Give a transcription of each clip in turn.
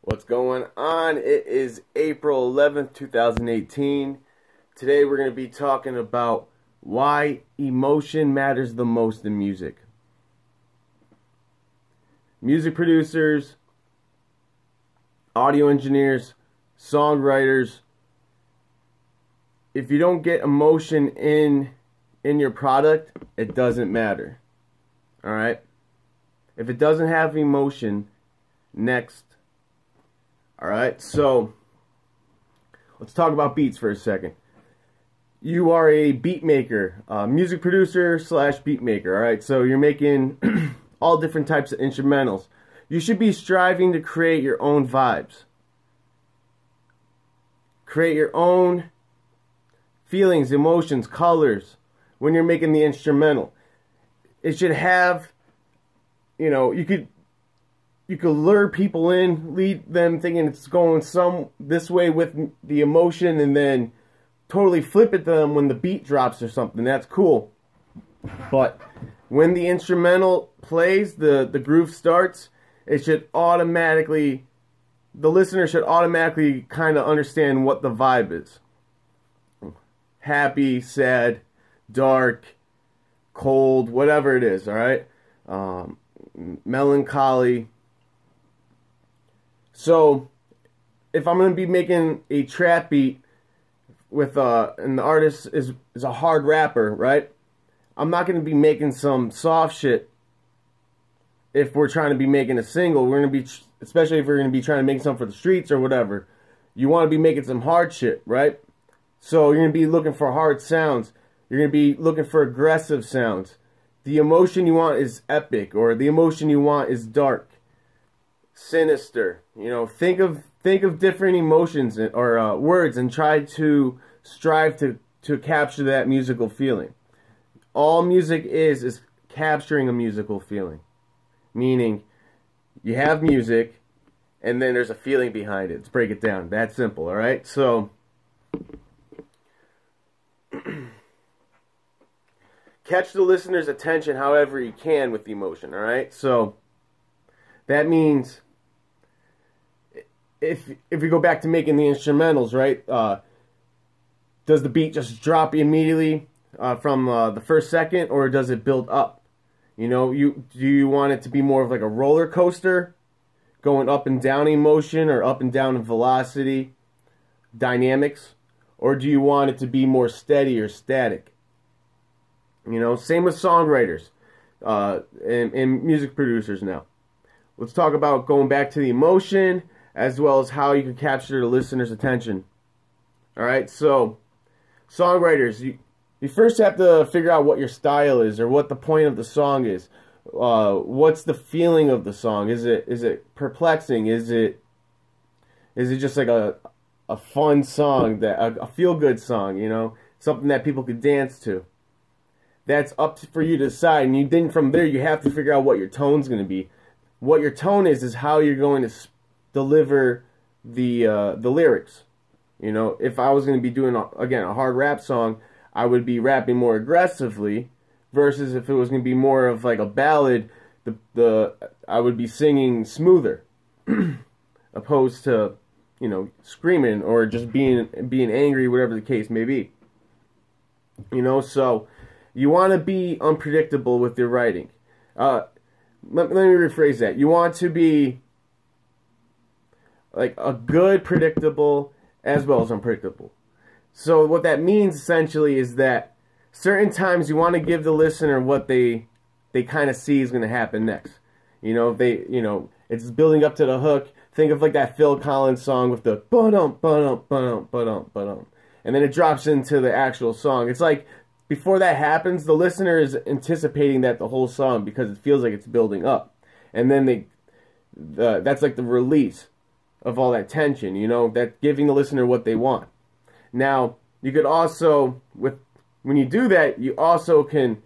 What's going on? It is April 11th, 2018. Today we're going to be talking about why emotion matters the most in music. Music producers, audio engineers, songwriters, if you don't get emotion in your product, it doesn't matter. Alright? If it doesn't have emotion, next. Alright, so let's talk about beats for a second. You are a beat maker, music producer slash beat maker, alright? So you're making all different types of instrumentals. You should be striving to create your own vibes. Create your own feelings, emotions, colors when you're making the instrumental. It should have, you know, you could lure people in, lead them thinking it's going this way with the emotion, and then totally flip it to them when the beat drops or something. That's cool. But when the instrumental plays, the groove starts, it should automatically, the listener should automatically kind of understand what the vibe is. Happy, sad, dark, cold, whatever it is, alright? Melancholy. So, if I'm going to be making a trap beat with, and the artist is a hard rapper, right? I'm not going to be making some soft shit if we're trying to be making a single. We're going to be, especially if we're going to be trying to make something for the streets or whatever. You want to be making some hard shit, right? So, you're going to be looking for hard sounds. You're going to be looking for aggressive sounds. The emotion you want is epic, or the emotion you want is dark, sinister. You know, think of different emotions or words and try to strive to capture that musical feeling. All music is capturing a musical feeling. Meaning, you have music, and then there's a feeling behind it. Let's break it down. That simple, alright? So, catch the listener's attention however you can with the emotion, alright? So, that means, if we go back to making the instrumentals, right? Does the beat just drop immediately from the first second, or does it build up? You know, do you want it to be more of like a roller coaster, going up and down emotion, or up and down in velocity, dynamics? Or do you want it to be more steady or static? You know, same with songwriters and music producers now. Let's talk about going back to the emotion, as well as how you can capture the listener's attention. Alright, so songwriters, you first have to figure out what your style is, or what the point of the song is. What's the feeling of the song? Is it perplexing? Is it just like a fun song, a feel-good song, you know? Something that people could dance to. That's up for you to decide, and then from there you have to figure out what your tone's going to be. What your tone is how you're going to deliver the lyrics. You know, if I was going to be doing, again, a hard rap song, I would be rapping more aggressively, versus if it was going to be more of like a ballad, I would be singing smoother, opposed to, you know, screaming or just being angry, whatever the case may be. You know, so you want to be unpredictable with your writing. Let me rephrase that. You want to be like a good predictable as well as unpredictable. So what that means essentially is that certain times you want to give the listener what they kind of see is going to happen next. You know, it's building up to the hook. Think of like that Phil Collins song with the ba-dum, ba-dum, ba-dum, ba-dum, ba-dum. And then it drops into the actual song. It's like, before that happens, the listener is anticipating that the whole song, because it feels like it's building up. And then that's like the release of all that tension, you know, that giving the listener what they want. Now, you could also, when you do that, you also can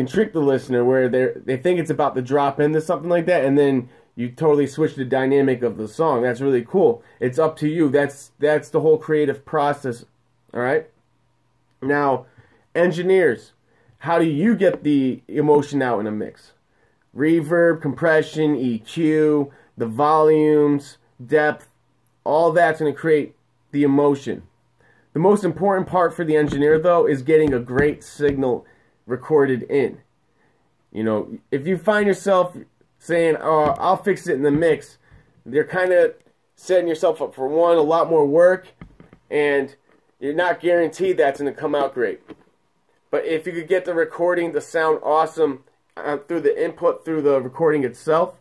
trick the listener where they think it's about to drop into something like that, and then you totally switch the dynamic of the song. That's really cool. It's up to you. That's the whole creative process, alright? Now, engineers, how do you get the emotion out in a mix? Reverb, compression, EQ, the volumes, depth, all that's going to create the emotion. The most important part for the engineer, though, is getting a great signal recorded in. You know, if you find yourself saying, "Oh, I'll fix it in the mix," they're kind of setting yourself up for one, a lot more work, and you're not guaranteed that's going to come out great. But if you could get the recording to sound awesome through the input, through the recording itself,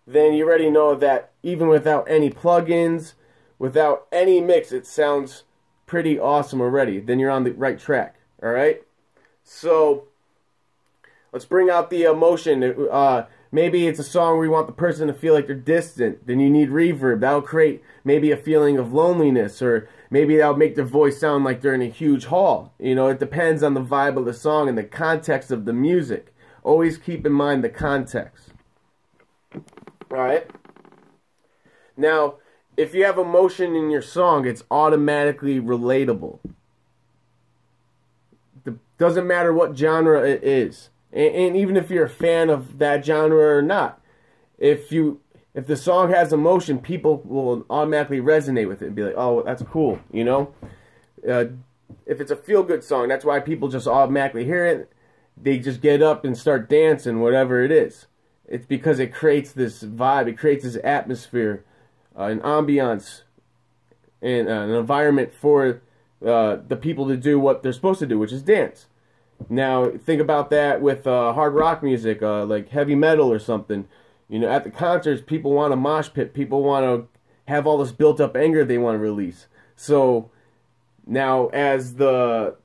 then you already know that even without any plugins, without any mix, it sounds pretty awesome already. Then you're on the right track, all right? So let's bring out the emotion. Maybe it's a song where you want the person to feel like they're distant. Then you need reverb. That'll create maybe a feeling of loneliness, or maybe that'll make their voice sound like they're in a huge hall. You know, it depends on the vibe of the song and the context of the music. Always keep in mind the context. Alright? Now, if you have emotion in your song, it's automatically relatable. It doesn't matter what genre it is. And even if you're a fan of that genre or not, if the song has emotion, people will automatically resonate with it and be like, "Oh, that's cool," you know? If it's a feel-good song, that's why people just automatically hear it. They just get up and start dancing, whatever it is. It's because it creates this vibe, it creates this atmosphere, an ambiance, and an environment for the people to do what they're supposed to do, which is dance. Now, think about that with hard rock music, like heavy metal or something. You know, at the concerts, people want to mosh pit. People want to have all this built-up anger they want to release. So, now, as the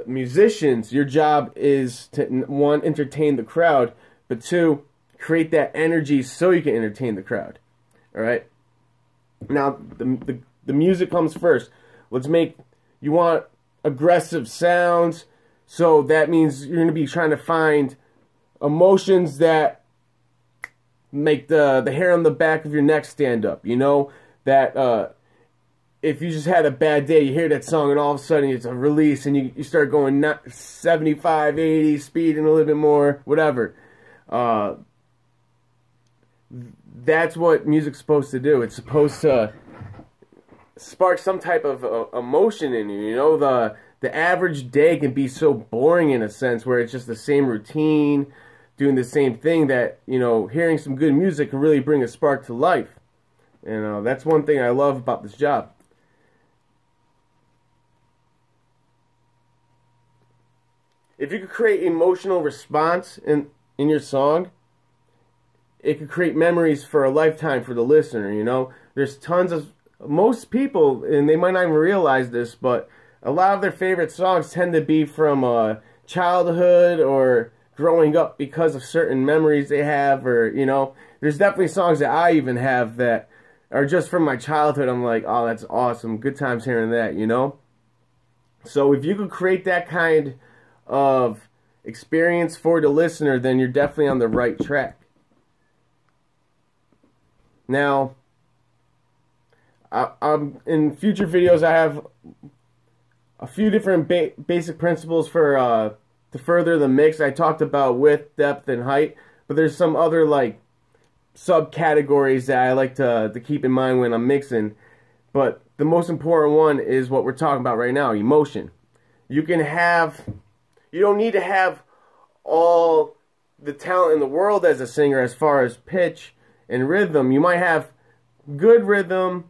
musicians, your job is to, one, entertain the crowd, but two, create that energy so you can entertain the crowd. All right? Now, the music comes first. You want aggressive sounds. So that means you're going to be trying to find emotions that make the hair on the back of your neck stand up. You know, that if you just had a bad day, you hear that song and all of a sudden it's a release and you start going 75, 80, speeding a little bit more, whatever. That's what music's supposed to do. It's supposed to spark some type of emotion in you. You know, the average day can be so boring in a sense, where it's just the same routine, doing the same thing, that, you know, hearing some good music can really bring a spark to life. And that's one thing I love about this job. If you could create emotional response in your song, it could create memories for a lifetime for the listener, you know. There's tons of, most people, and they might not even realize this, but a lot of their favorite songs tend to be from childhood or growing up because of certain memories they have, or, you know, there's definitely songs that I even have that are just from my childhood. I'm like, oh, that's awesome. Good times hearing that, you know? So if you could create that kind of experience for the listener, then you're definitely on the right track. Now, in future videos, I have a few different basic principles for to further the mix. I talked about width, depth, and height, but there's some other like subcategories that I like to keep in mind when I'm mixing. But the most important one is what we're talking about right now: emotion. You don't need to have all the talent in the world as a singer as far as pitch and rhythm. You might have good rhythm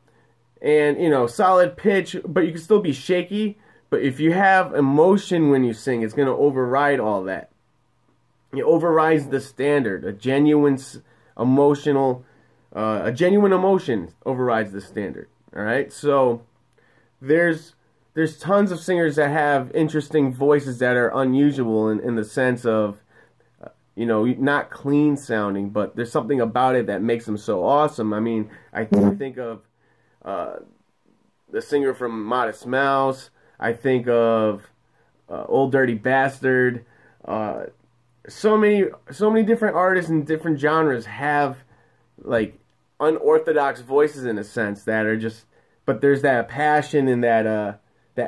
and, you know, solid pitch, but you can still be shaky. But if you have emotion when you sing, it's going to override all that. It overrides the standard. A genuine emotion overrides the standard. All right? So there's tons of singers that have interesting voices that are unusual in the sense of, you know, not clean sounding, but there's something about it that makes them so awesome. I mean, I think of the singer from Modest Mouse. I think of Old Dirty Bastard. So many different artists in different genres have like unorthodox voices in a sense that are just, but there's that passion and that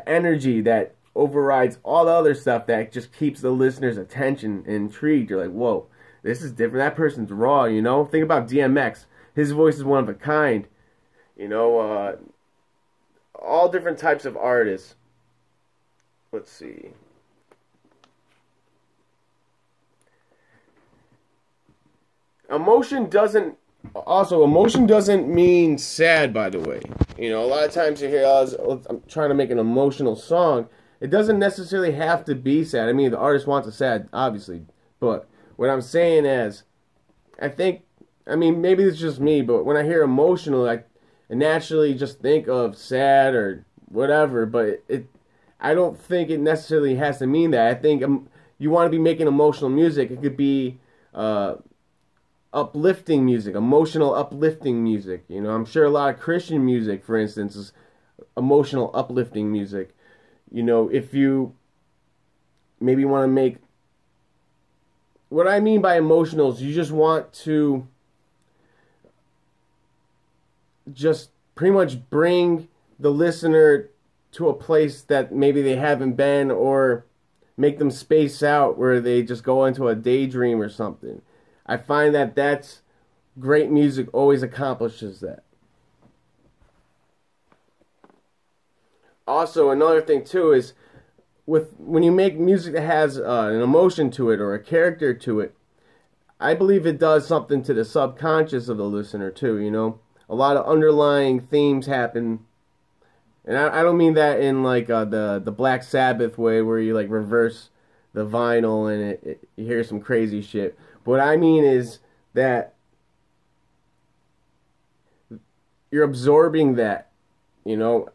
energy that overrides all the other stuff that just keeps the listener's attention intrigued. You're like, whoa, this is different. That person's raw, you know? Think about DMX. his voice is one of a kind. You know, all different types of artists. Let's see. Emotion doesn't mean sad, by the way. You know, a lot of times you hear, I'm trying to make an emotional song. It doesn't necessarily have to be sad. I mean, the artist wants it sad, obviously. But what I'm saying is, maybe it's just me, but when I hear emotional, I naturally just think of sad or whatever. But I don't think it necessarily has to mean that. I think you want to be making emotional music. It could be uplifting music, emotional uplifting music. You know, I'm sure a lot of Christian music, for instance, is emotional uplifting music. You know, if you maybe want to make, what I mean by emotional is you just want to just pretty much bring the listener to a place that maybe they haven't been, or make them space out where they just go into a daydream or something. I find that that's great music always accomplishes that. Also, another thing too is when you make music that has an emotion to it or a character to it, I believe it does something to the subconscious of the listener too. You know, a lot of underlying themes happen, and I don't mean that in like the Black Sabbath way where you like reverse the vinyl and you hear some crazy shit. What I mean is that you're absorbing that, you know,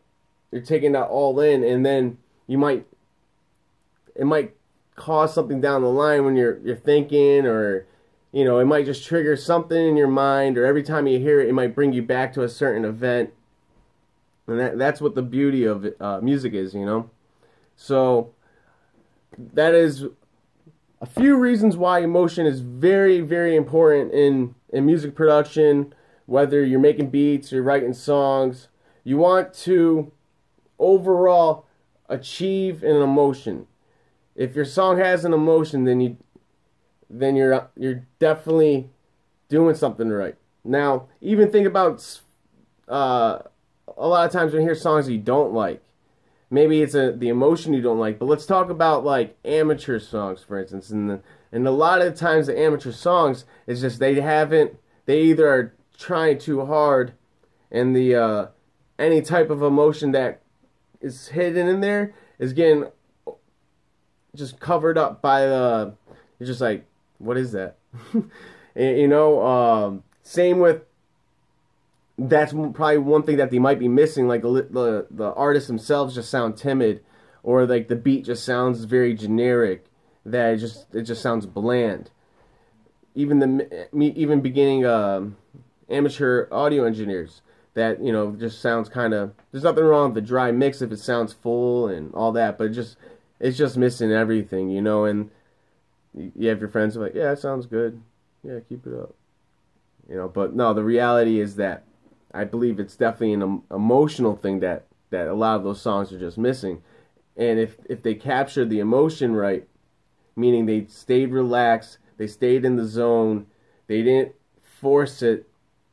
you're taking that all in, and then it might cause something down the line when you're thinking, or you know, it might just trigger something in your mind, or every time you hear it, it might bring you back to a certain event, and that's what the beauty of music is, you know. So that is a few reasons why emotion is very, very important in music production. Whether you're making beats or writing songs, you want to overall achieve an emotion. If your song has an emotion, then you're definitely doing something right. Now, even think about a lot of times when you hear songs you don't like. Maybe it's the emotion you don't like, but let's talk about like amateur songs, for instance. And a lot of the times the amateur songs is just they either are trying too hard, and the any type of emotion that is hidden in there is getting just covered up by the. You're just like, what is that? You know, same with. That's probably one thing that they might be missing. Like the artists themselves just sound timid, or like the beat just sounds very generic. That it just sounds bland. Even beginning amateur audio engineers, that, you know, just sounds kind of. There's nothing wrong with the dry mix if it sounds full and all that, but it's just missing everything, you know. And you have your friends who are like, yeah, it sounds good, yeah, keep it up, you know. But no, the reality is that I believe it's definitely an emotional thing that a lot of those songs are just missing. And if they captured the emotion right, meaning they stayed relaxed, they stayed in the zone, they didn't force it,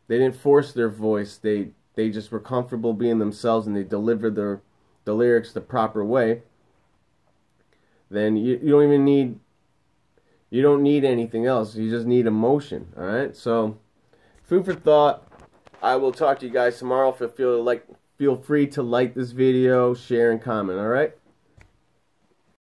they didn't force their voice, they just were comfortable being themselves, and they delivered the lyrics the proper way, then you don't need anything else. You just need emotion. All right. So, food for thought. I will talk to you guys tomorrow. Feel free to like this video, share, and comment. All right.